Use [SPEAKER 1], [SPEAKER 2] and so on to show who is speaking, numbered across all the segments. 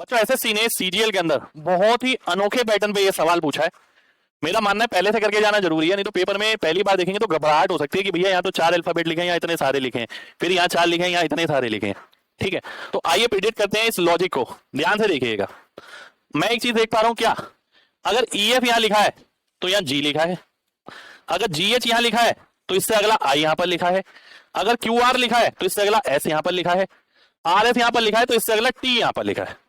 [SPEAKER 1] बच्चों एसएससी ने सीजीएल के अंदर बहुत ही अनोखे पैटर्न पे ये सवाल पूछा है। मेरा मानना है पहले से करके जाना जरूरी है, नहीं तो पेपर में पहली बार देखेंगे तो घबराहट हो सकती है कि भैया यहाँ तो 4 अल्फाबेट लिखे हैं या इतने सारे लिखे हैं, फिर यहाँ 4 लिखे हैं या इतने सारे लिखे हैं। ठीक है, तो आइए प्रिडिक्ट करते हैं इस लॉजिक को। ध्यान से देखिएगा, मैं एक चीज देख पा रहा हूं क्या, अगर ई एफ यहाँ लिखा है तो यहाँ जी लिखा है, अगर जी एच यहाँ लिखा है तो इससे अगला आई यहाँ पर लिखा है, अगर क्यू आर लिखा है तो इससे अगला एस यहाँ पर लिखा है, आर एस यहाँ पर लिखा है तो इससे अगला टी यहाँ पर लिखा है।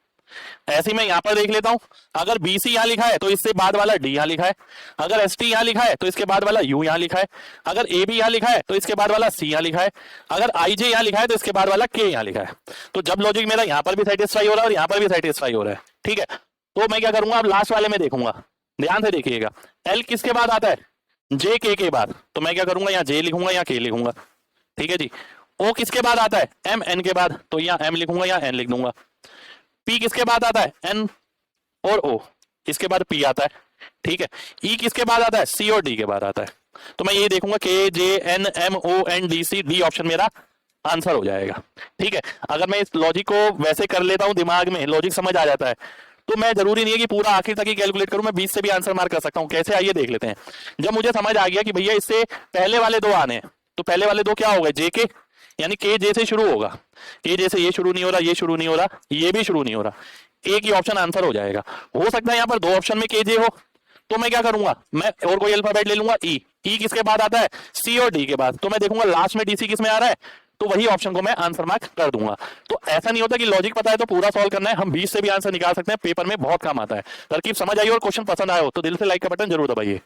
[SPEAKER 1] ऐसे ही मैं यहां पर देख लेता हूं, अगर बीसी यहां लिखा है तो इससे बाद वाला डी यहां लिखा है, अगर एस टी यहां लिखा है तो इसके बाद वाला यू यहां लिखा है, अगर ए बी यहां लिखा है तो इसके बाद वाला सी यहां लिखा है, अगर आई जे यहां लिखा है तो इसके बाद वाला के यहां लिखा है। तो जब लॉजिक मेरा यहां पर भी सेटिस्फाई हो रहा है और यहां पर भी सेटिस्फाई हो रहा है, ठीक है, तो मैं क्या करूंगा, अब लास्ट वाले में देखूंगा। ध्यान से देखिएगा, एल किसके बाद आता है, जे के बाद, तो मैं क्या करूंगा, यहाँ जे लिखूंगा या के लिखूंगा। ठीक है जी। ओ किसके बाद आता है, एम एन के बाद, तो यहाँ एम लिखूंगा या एन लिख दूंगा। पी किसके बाद आता है, एन और ओ, इसके बाद पी आता है। ठीक है, ई किसके बाद आता है, सी और डी के बाद आता है। तो मैं ये देखूंगा के J N M O N D C, D option मेरा आंसर हो जाएगा। ठीक है, अगर मैं इस लॉजिक को वैसे कर लेता हूं, दिमाग में लॉजिक समझ आ जाता है, तो मैं जरूरी नहीं है कि पूरा आखिर तक ही कैलकुलेट करूं, मैं 20 से भी आंसर मार्क कर सकता हूं। कैसे, आइए देख लेते हैं। जब मुझे समझ आ गया कि भैया इससे पहले वाले दो आने हैं, तो पहले वाले दो क्या हो गए, जे के, यानी के जे से शुरू होगा, के जे से ये शुरू नहीं हो रहा, ये शुरू नहीं हो रहा, ये भी शुरू नहीं हो रहा, एक ही ऑप्शन आंसर हो जाएगा। हो सकता है यहाँ पर दो ऑप्शन में के जे हो, तो मैं क्या करूंगा, मैं और कोई अल्फाबेट ले लूंगा, ई, ई किसके बाद आता है, सी और डी के बाद, तो मैं देखूंगा लास्ट में डीसी किस में आ रहा है, तो वही ऑप्शन को मैं आंसर मार्क कर दूंगा। तो ऐसा नहीं होता कि लॉजिक पता है तो पूरा सॉल्व करना है, हम 20 से भी आंसर निकाल सकते हैं, पेपर में बहुत काम आता है। तरकीब समझ आई और क्वेश्चन पसंद आया हो तो दिल से लाइक का बटन जरूर दबाइए।